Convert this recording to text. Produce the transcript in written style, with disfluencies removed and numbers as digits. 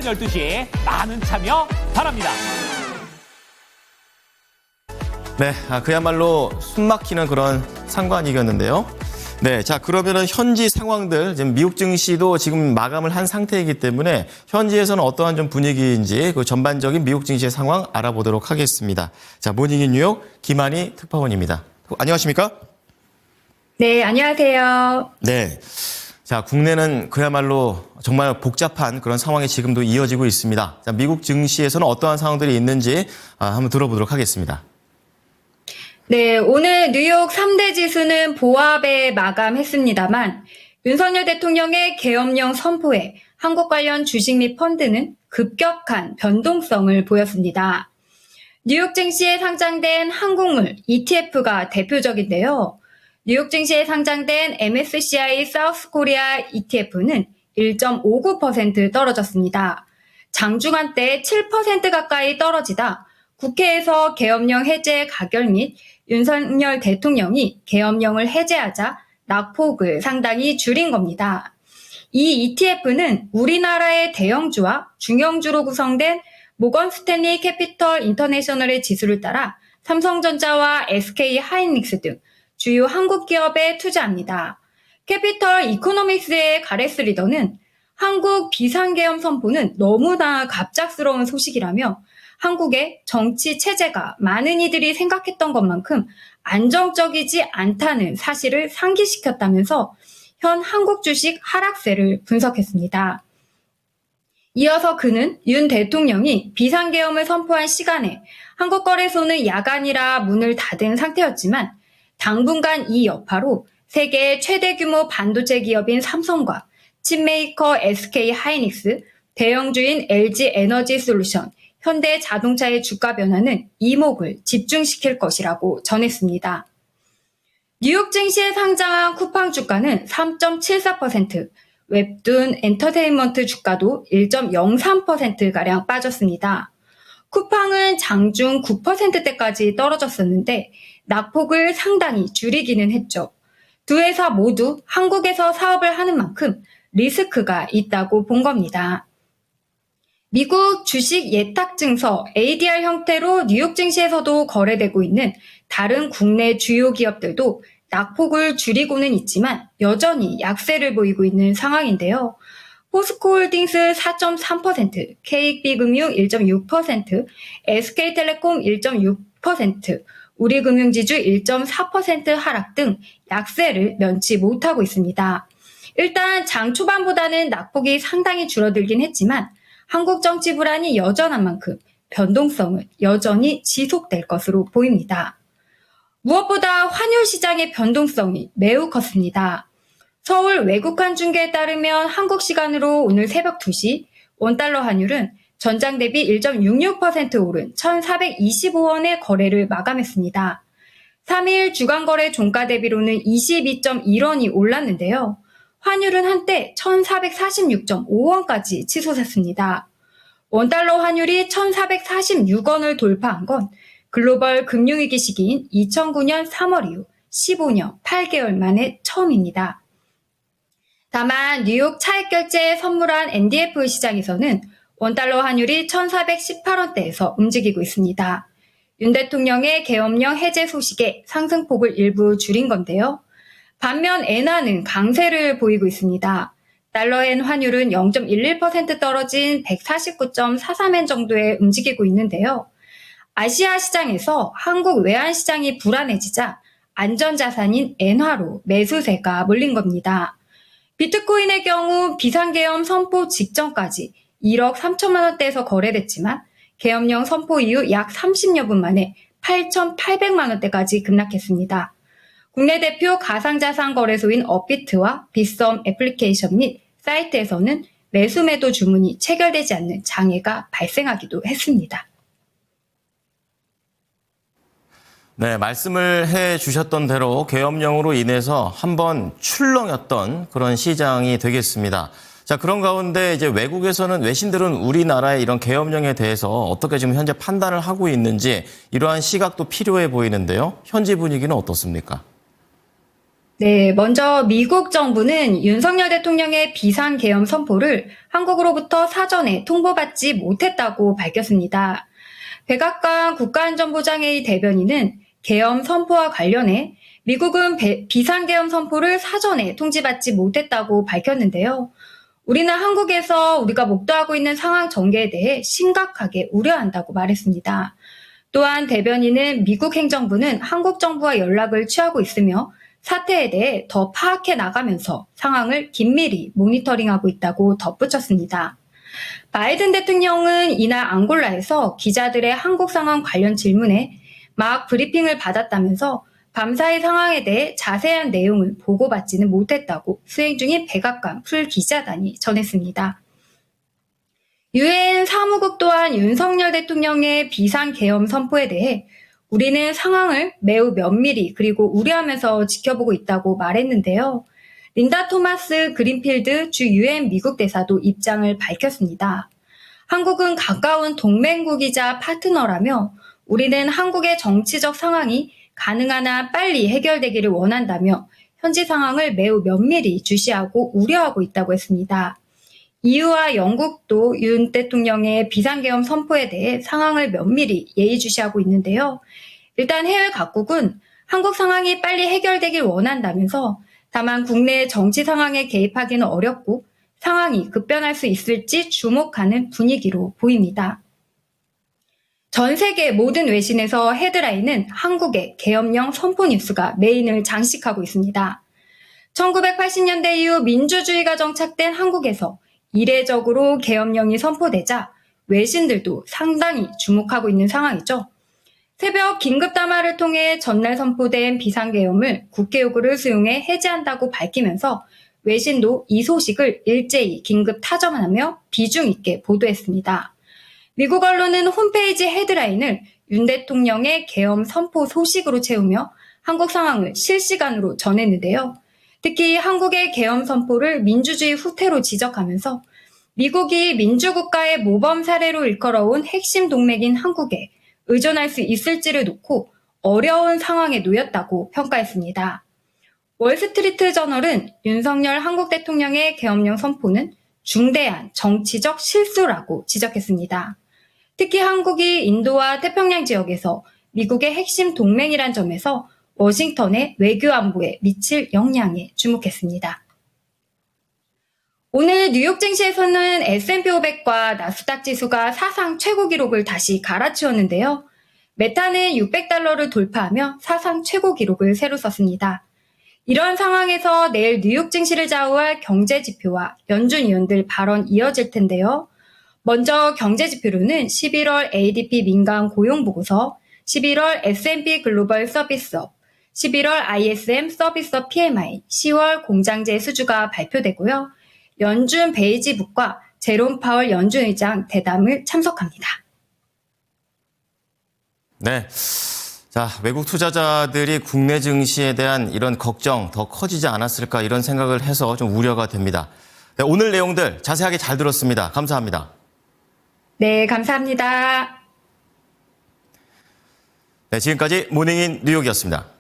오전 12시 많은 참여 바랍니다. 네, 그야말로 숨막히는 그런 상관이었는데요. 네, 자 그러면은 현지 상황들 지금 미국 증시도 지금 마감을 한 상태이기 때문에 현지에서는 어떠한 좀 분위기인지 그 전반적인 미국 증시의 상황 알아보도록 하겠습니다. 자, 모닝인 뉴욕 김한희 특파원입니다. 안녕하십니까? 네, 안녕하세요. 네. 자, 국내는 그야말로 정말 복잡한 그런 상황이 지금도 이어지고 있습니다. 자, 미국 증시에서는 어떠한 상황들이 있는지 한번 들어보도록 하겠습니다. 네, 오늘 뉴욕 3대 지수는 보합에 마감했습니다만 윤석열 대통령의 계엄령 선포에 한국 관련 주식 및 펀드는 급격한 변동성을 보였습니다. 뉴욕 증시에 상장된 한국물 ETF가 대표적인데요. 뉴욕 증시에 상장된 MSCI 사우스 코리아 ETF는 1.59% 떨어졌습니다. 장중한 때 7% 가까이 떨어지다 국회에서 계엄령 해제 가결 및 윤석열 대통령이 계엄령을 해제하자 낙폭을 상당히 줄인 겁니다. 이 ETF는 우리나라의 대형주와 중형주로 구성된 모건 스탠리 캐피털 인터내셔널의 지수를 따라 삼성전자와 SK 하이닉스 등 주요 한국 기업에 투자합니다. 캐피털 이코노믹스의 가레스 리더는 한국 비상계엄 선포는 너무나 갑작스러운 소식이라며 한국의 정치 체제가 많은 이들이 생각했던 것만큼 안정적이지 않다는 사실을 상기시켰다면서 현 한국 주식 하락세를 분석했습니다. 이어서 그는 윤 대통령이 비상계엄을 선포한 시간에 한국거래소는 야간이라 문을 닫은 상태였지만 당분간 이 여파로 세계 최대 규모 반도체 기업인 삼성과 칩메이커 SK 하이닉스, 대형주인 LG 에너지 솔루션, 현대 자동차의 주가 변화는 이목을 집중시킬 것이라고 전했습니다. 뉴욕 증시에 상장한 쿠팡 주가는 3.74%, 웹툰 엔터테인먼트 주가도 1.03%가량 빠졌습니다. 쿠팡은 장중 9%대까지 떨어졌었는데 낙폭을 상당히 줄이기는 했죠. 두 회사 모두 한국에서 사업을 하는 만큼 리스크가 있다고 본 겁니다. 미국 주식 예탁증서 ADR 형태로 뉴욕 증시에서도 거래되고 있는 다른 국내 주요 기업들도 낙폭을 줄이고는 있지만 여전히 약세를 보이고 있는 상황인데요. 포스코홀딩스 4.3%, KB금융 1.6%, SK텔레콤 1.6%, 우리금융지주 1.4% 하락 등 약세를 면치 못하고 있습니다. 일단 장 초반보다는 낙폭이 상당히 줄어들긴 했지만 한국 정치 불안이 여전한 만큼 변동성은 여전히 지속될 것으로 보입니다. 무엇보다 환율 시장의 변동성이 매우 컸습니다. 서울 외국환 중개에 따르면 한국 시간으로 오늘 새벽 2시 원달러 환율은 전장 대비 1.66% 오른 1,425원의 거래를 마감했습니다. 3일 주간거래 종가 대비로는 22.1원이 올랐는데요. 환율은 한때 1,446.5원까지 치솟았습니다. 원달러 환율이 1,446원을 돌파한 건 글로벌 금융위기 시기인 2009년 3월 이후 15년 8개월 만에 처음입니다. 다만 뉴욕 차액결제에 선물한 NDF 시장에서는 원달러 환율이 1,418원대에서 움직이고 있습니다. 윤 대통령의 계엄령 해제 소식에 상승폭을 일부 줄인 건데요. 반면 엔화는 강세를 보이고 있습니다. 달러엔 환율은 0.11% 떨어진 149.43엔 정도에 움직이고 있는데요. 아시아 시장에서 한국 외환시장이 불안해지자 안전자산인 엔화로 매수세가 몰린 겁니다. 비트코인의 경우 비상계엄 선포 직전까지 1억 3천만 원대에서 거래됐지만 계엄령 선포 이후 약 30여 분 만에 8,800만 원대까지 급락했습니다. 국내 대표 가상자산 거래소인 업비트와 빗썸 애플리케이션 및 사이트에서는 매수 매도 주문이 체결되지 않는 장애가 발생하기도 했습니다. 네, 말씀을 해 주셨던 대로 계엄령으로 인해서 한번 출렁였던 그런 시장이 되겠습니다. 자, 그런 가운데 이제 외국에서는 외신들은 우리나라의 이런 계엄령에 대해서 어떻게 지금 현재 판단을 하고 있는지 이러한 시각도 필요해 보이는데요. 현지 분위기는 어떻습니까? 네, 먼저 미국 정부는 윤석열 대통령의 비상계엄 선포를 한국으로부터 사전에 통보받지 못했다고 밝혔습니다. 백악관 국가안전보장회의 대변인은 계엄 선포와 관련해 미국은 비상계엄 선포를 사전에 통지받지 못했다고 밝혔는데요. 우리는 한국에서 우리가 목도하고 있는 상황 전개에 대해 심각하게 우려한다고 말했습니다. 또한 대변인은 미국 행정부는 한국 정부와 연락을 취하고 있으며 사태에 대해 더 파악해 나가면서 상황을 긴밀히 모니터링하고 있다고 덧붙였습니다. 바이든 대통령은 이날 앙골라에서 기자들의 한국 상황 관련 질문에 막 브리핑을 받았다면서 밤사이 상황에 대해 자세한 내용을 보고받지는 못했다고 수행 중인 백악관 풀기자단이 전했습니다. 유엔 사무국 또한 윤석열 대통령의 비상계엄 선포에 대해 우리는 상황을 매우 면밀히 그리고 우려하면서 지켜보고 있다고 말했는데요. 린다 토마스 그린필드 주 유엔 미국 대사도 입장을 밝혔습니다. 한국은 가까운 동맹국이자 파트너라며 우리는 한국의 정치적 상황이 가능한 한 빨리 해결되기를 원한다며 현지 상황을 매우 면밀히 주시하고 우려하고 있다고 했습니다. EU와 영국도 윤 대통령의 비상계엄 선포에 대해 상황을 면밀히 예의주시하고 있는데요. 일단 해외 각국은 한국 상황이 빨리 해결되길 원한다면서 다만 국내 정치 상황에 개입하기는 어렵고 상황이 급변할 수 있을지 주목하는 분위기로 보입니다. 전 세계 모든 외신에서 헤드라인은 한국의 계엄령 선포 뉴스가 메인을 장식하고 있습니다. 1980년대 이후 민주주의가 정착된 한국에서 이례적으로 계엄령이 선포되자 외신들도 상당히 주목하고 있는 상황이죠. 새벽 긴급담화를 통해 전날 선포된 비상계엄을 국회 요구를 수용해 해제한다고 밝히면서 외신도 이 소식을 일제히 긴급 타점하며 비중 있게 보도했습니다. 미국 언론은 홈페이지 헤드라인을 윤 대통령의 계엄 선포 소식으로 채우며 한국 상황을 실시간으로 전했는데요. 특히 한국의 계엄 선포를 민주주의 후퇴로 지적하면서 미국이 민주국가의 모범 사례로 일컬어온 핵심 동맹인 한국에 의존할 수 있을지를 놓고 어려운 상황에 놓였다고 평가했습니다. 월스트리트 저널은 윤석열 한국 대통령의 계엄령 선포는 중대한 정치적 실수라고 지적했습니다. 특히 한국이 인도와 태평양 지역에서 미국의 핵심 동맹이란 점에서 워싱턴의 외교 안보에 미칠 영향에 주목했습니다. 오늘 뉴욕 증시에서는 S&P 500과 나스닥 지수가 사상 최고 기록을 다시 갈아치웠는데요. 메타는 $600를 돌파하며 사상 최고 기록을 새로 썼습니다. 이런 상황에서 내일 뉴욕 증시를 좌우할 경제 지표와 연준 위원들 발언 이어질 텐데요. 먼저 경제 지표로는 11월 ADP 민간 고용 보고서, 11월 S&P 글로벌 서비스업, 11월 ISM 서비스업 PMI, 10월 공장재 수주가 발표되고요. 연준 베이지북과 제롬 파월 연준 의장 대담을 참석합니다. 네. 자, 외국 투자자들이 국내 증시에 대한 이런 걱정 더 커지지 않았을까 이런 생각을 해서 좀 우려가 됩니다. 네, 오늘 내용들 자세하게 잘 들었습니다. 감사합니다. 네, 감사합니다. 네, 지금까지 모닝인 뉴욕이었습니다.